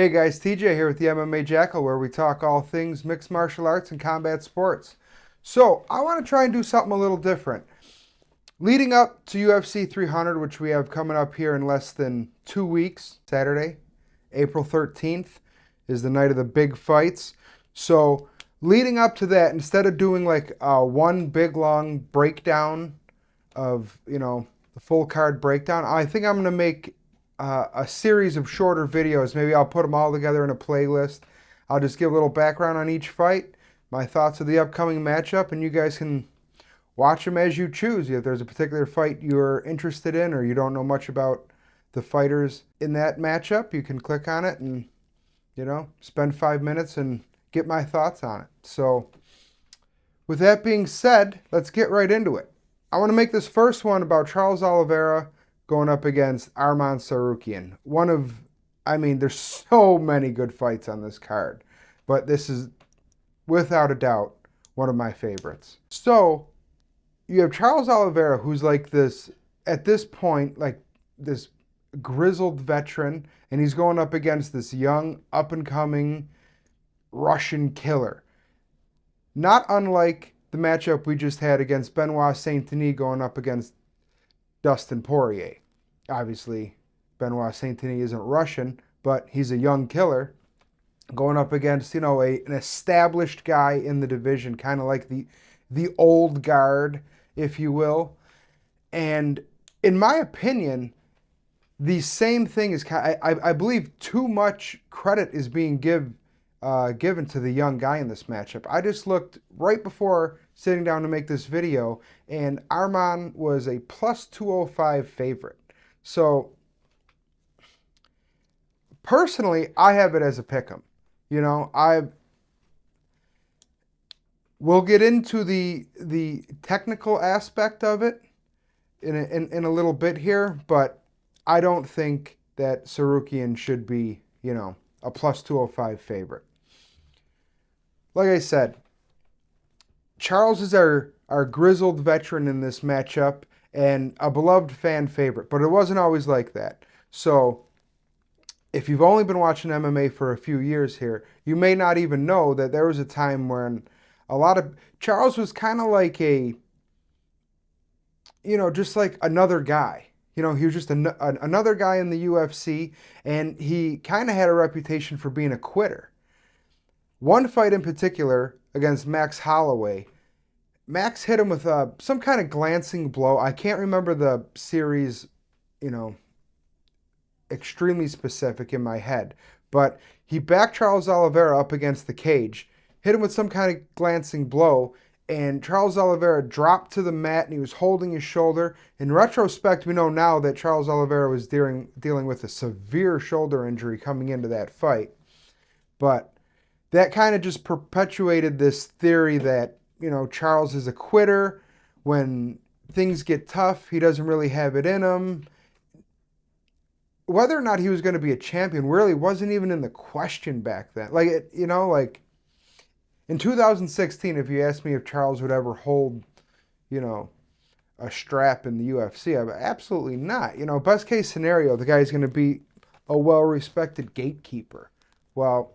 Hey guys, TJ here with the MMA Jackal, where we talk all things mixed martial arts and combat sports. So, I want to try and do something a little different. Leading up to UFC 300, which we have coming up here in less than 2 weeks, Saturday, April 13th, is the night of the big fights. So, leading up to that, instead of doing like one big long breakdown of, the full card breakdown, I think I'm going to make a series of shorter videos. Maybe I'll put them all together in a playlist. I'll just give a little background on each fight, my thoughts of the upcoming matchup, and you guys can watch them as you choose. If there's a particular fight you're interested in or you don't know much about the fighters in that matchup, you can click on it and, spend 5 minutes and get my thoughts on it. So, with that being said, let's get right into it. I want to make this first one about Charles Oliveira going up against Arman Tsarukyan. There's so many good fights on this card, but this is without a doubt one of my favorites. So, you have Charles Oliveira, who's like this, at this point, like this grizzled veteran, and he's going up against this young, up-and-coming Russian killer. Not unlike the matchup we just had against Benoit Saint-Denis going up against Dustin Poirier. Obviously, Benoit Saint-Denis isn't Russian, but he's a young killer going up against, an established guy in the division, kind of like the old guard, if you will. And in my opinion, the same thing is, I believe too much credit is being given to the young guy in this matchup. I just looked right before sitting down to make this video, and Arman was a plus 205 favorite. So, personally, I have it as a pick'em. We'll get into the technical aspect of it in a little bit here, but I don't think that Tsarukyan should be, a plus 205 favorite. Like I said, Charles is our grizzled veteran in this matchup and a beloved fan favorite, but it wasn't always like that. So, if you've only been watching MMA for a few years here, you may not even know that there was a time when Charles was kind of like just like another guy. He was just another guy in the UFC, and he kind of had a reputation for being a quitter. One fight in particular against Max Holloway, Max hit him with some kind of glancing blow. I can't remember the series, extremely specific in my head. But he backed Charles Oliveira up against the cage, hit him with some kind of glancing blow, and Charles Oliveira dropped to the mat and he was holding his shoulder. In retrospect, we know now that Charles Oliveira was dealing with a severe shoulder injury coming into that fight. But that kind of just perpetuated this theory that, Charles is a quitter. When things get tough, he doesn't really have it in him. Whether or not he was going to be a champion really wasn't even in the question back then. Like in 2016, if you asked me if Charles would ever hold, a strap in the UFC, I'd absolutely not. Best case scenario, the guy's going to be a well-respected gatekeeper. Well,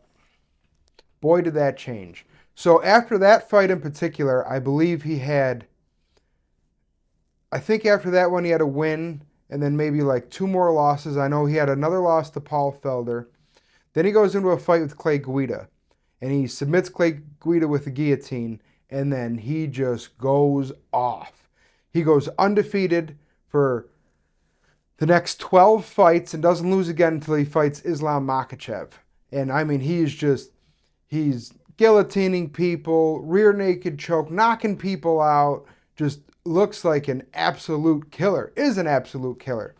boy, did that change. So after that fight in particular, I think after that one he had a win and then maybe like two more losses. I know he had another loss to Paul Felder. Then he goes into a fight with Clay Guida, and he submits Clay Guida with the guillotine, and then he just goes off. He goes undefeated for the next 12 fights and doesn't lose again until he fights Islam Makhachev. And he's guillotining people, rear naked choke, knocking people out, just looks like an absolute killer, is an absolute killer.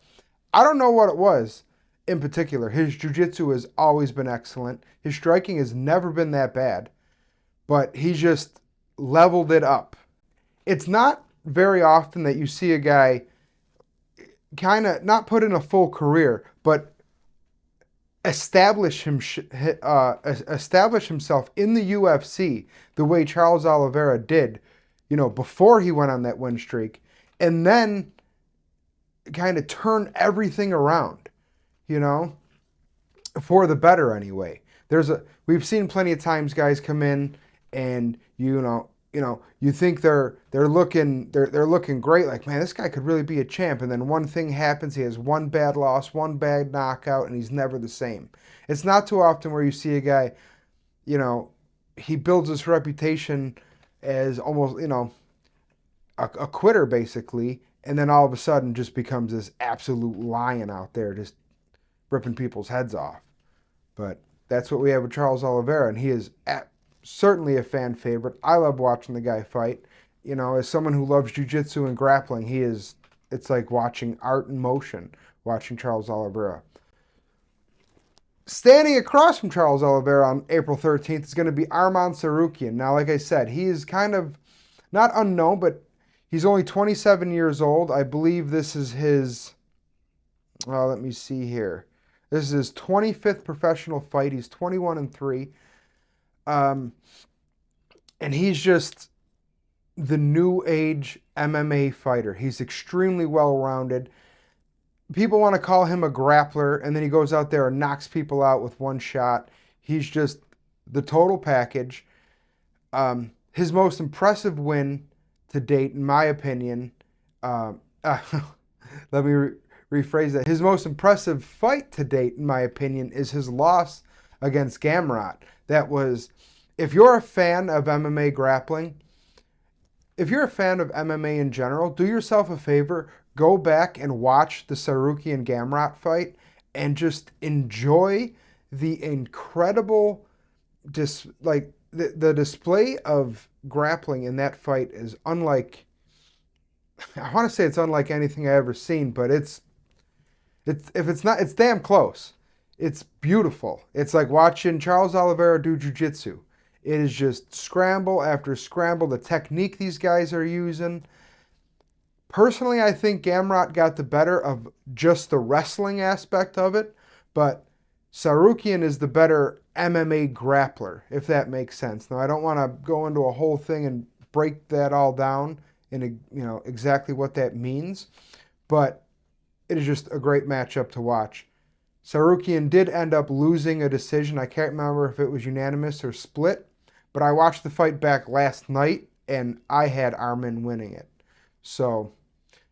I don't know what it was in particular. His jiu-jitsu has always been excellent. His striking has never been that bad, but he just leveled it up. It's not very often that you see a guy kind of not put in a full career, but establish himself in the UFC the way Charles Oliveira did, before he went on that win streak, and then kind of turn everything around, for the better anyway. We've seen plenty of times guys come in and you think they're looking great, like, man, this guy could really be a champ, and then one thing happens, he has one bad loss, one bad knockout, and he's never the same. It's not too often where you see a guy, he builds his reputation as almost, a quitter basically, and then all of a sudden just becomes this absolute lion out there just ripping people's heads off. But that's what we have with Charles Oliveira, and he is certainly a fan favorite. I love watching the guy fight. As someone who loves jiu-jitsu and grappling, it's like watching art in motion, watching Charles Oliveira. Standing across from Charles Oliveira on April 13th is going to be Arman Tsarukyan. Now, like I said, he is kind of not unknown, but he's only 27 years old. I believe this is his, let me see here. This is his 25th professional fight. He's 21-3. And he's just the new age MMA fighter. He's extremely well-rounded. People want to call him a grappler, and then he goes out there and knocks people out with one shot. He's just the total package. His most impressive win to date, in my opinion, let me rephrase that. His most impressive fight to date, in my opinion, is his loss against Gamrot. That was, if you're a fan of MMA grappling, if you're a fan of MMA in general, do yourself a favor, go back and watch the Tsarukyan Gamrot fight and just enjoy the incredible, the display of grappling in that fight is unlike, I want to say it's unlike anything I've ever seen, but it's damn close. It's beautiful. It's like watching Charles Oliveira do jiu-jitsu. It is just scramble after scramble. The technique these guys are using. Personally, I think Gamrot got the better of just the wrestling aspect of it, but Tsarukyan is the better MMA grappler, if that makes sense. Now, I don't want to go into a whole thing and break that all down in exactly what that means, but it is just a great matchup to watch. Tsarukyan did end up losing a decision. I can't remember if it was unanimous or split, but I watched the fight back last night, and I had Arman winning it. So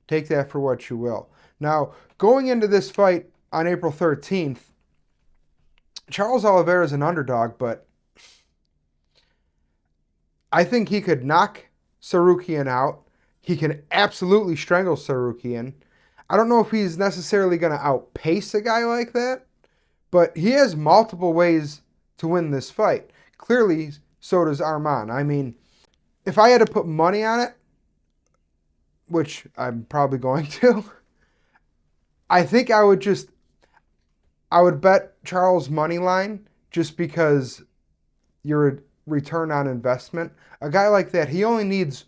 take that for what you will. Now, going into this fight on April 13th, Charles Oliveira is an underdog, but I think he could knock Tsarukyan out. He can absolutely strangle Tsarukyan. I don't know if he's necessarily going to outpace a guy like that, but he has multiple ways to win this fight. Clearly, so does Arman. I mean, if I had to put money on it, which I'm probably going to, I think I would bet Charles' money line just because your return on investment. A guy like that, he only needs,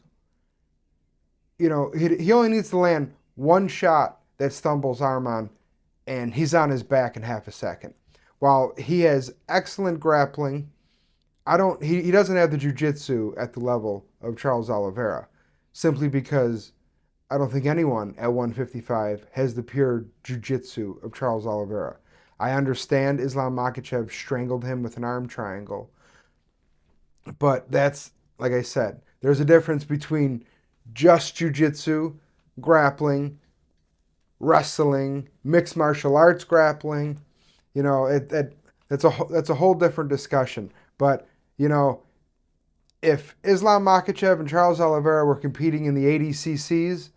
he only needs to land one shot that stumbles Arman, and he's on his back in half a second. While he has excellent grappling, he doesn't have the jiu-jitsu at the level of Charles Oliveira, simply because I don't think anyone at 155 has the pure jiu-jitsu of Charles Oliveira. I understand Islam Makhachev strangled him with an arm triangle, but that's, like I said, there's a difference between just jiu-jitsu, grappling, wrestling, mixed martial arts grappling. That's a whole different discussion. But, if Islam Makhachev and Charles Oliveira were competing in the ADCCs,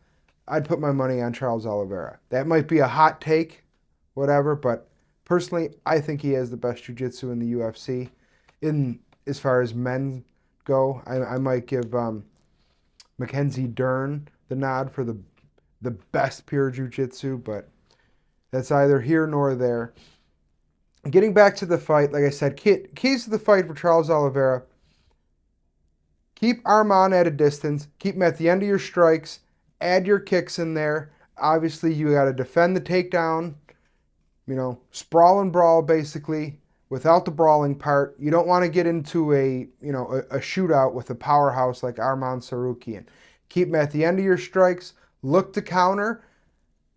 I'd put my money on Charles Oliveira. That might be a hot take, whatever, but personally, I think he has the best jiu-jitsu in the UFC. As far as men go, I might give Mackenzie Dern the nod for the best pure jiu-jitsu, but that's either here nor there. Getting back to the fight, like I said, keys to the fight for Charles Oliveira: keep Arman at a distance, keep him at the end of your strikes, add your kicks in there. Obviously, you got to defend the takedown, sprawl and brawl basically, without the brawling part. You don't want to get into a shootout with a powerhouse like Arman Tsarukyan. Keep him at the end of your strikes, look to counter,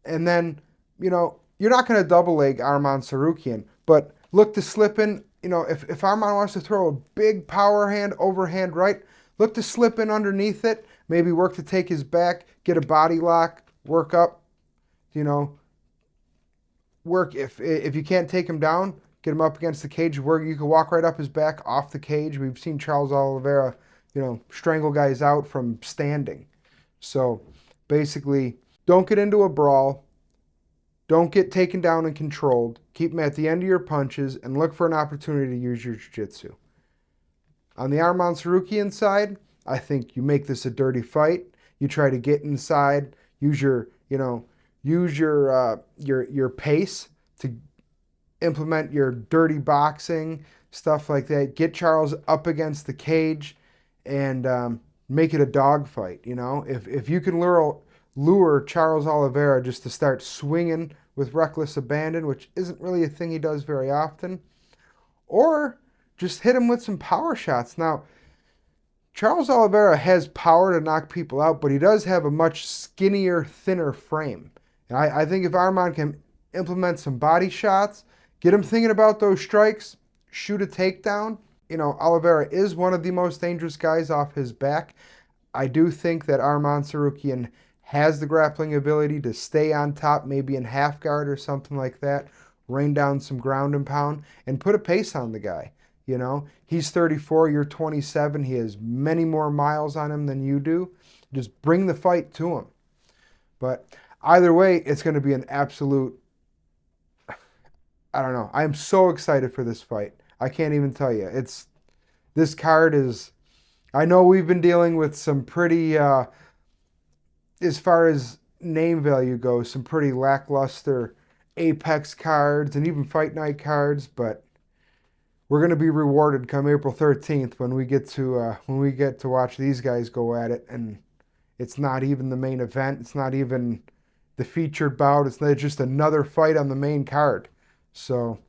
and then, you're not going to double leg Arman Tsarukyan, but look to slip in, if Arman wants to throw a big power hand, overhand right, look to slip in underneath it, maybe work to take his back, get a body lock, work up, work. If you can't take him down, get him up against the cage where you can walk right up his back off the cage. We've seen Charles Oliveira, strangle guys out from standing. So basically, don't get into a brawl. Don't get taken down and controlled. Keep them at the end of your punches and look for an opportunity to use your jiu-jitsu. On the Arman Tsarukyan side, I think you make this a dirty fight. You try to get inside, use your pace to implement your dirty boxing, stuff like that. Get Charles up against the cage and make it a dogfight. If you can lure Charles Oliveira just to start swinging with reckless abandon, which isn't really a thing he does very often, or just hit him with some power shots. Now, Charles Oliveira has power to knock people out, but he does have a much skinnier, thinner frame. And I think if Arman can implement some body shots, get him thinking about those strikes, shoot a takedown. Oliveira is one of the most dangerous guys off his back. I do think that Arman Tsarukyan has the grappling ability to stay on top, maybe in half guard or something like that, rain down some ground and pound, and put a pace on the guy. He's 34, you're 27. He has many more miles on him than you do. Just bring the fight to him. But either way, it's going to be an absolute, I don't know. I'm so excited for this fight. I can't even tell you. This card is, I know we've been dealing with some pretty, as far as name value goes, some pretty lackluster Apex cards and even Fight Night cards, but we're going to be rewarded come April 13th when we get to watch these guys go at it. And it's not even the main event. It's not even the featured bout. It's not just another fight on the main card. So,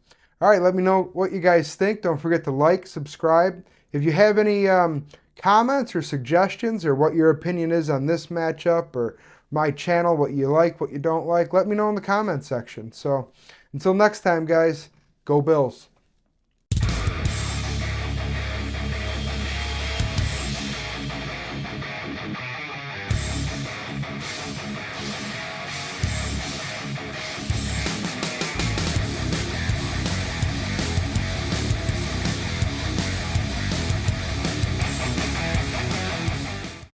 all right, let me know what you guys think. Don't forget to like, subscribe. If you have any comments or suggestions or what your opinion is on this matchup or my channel, what you like, what you don't like, let me know in the comment section. So, until next time, guys, go Bills.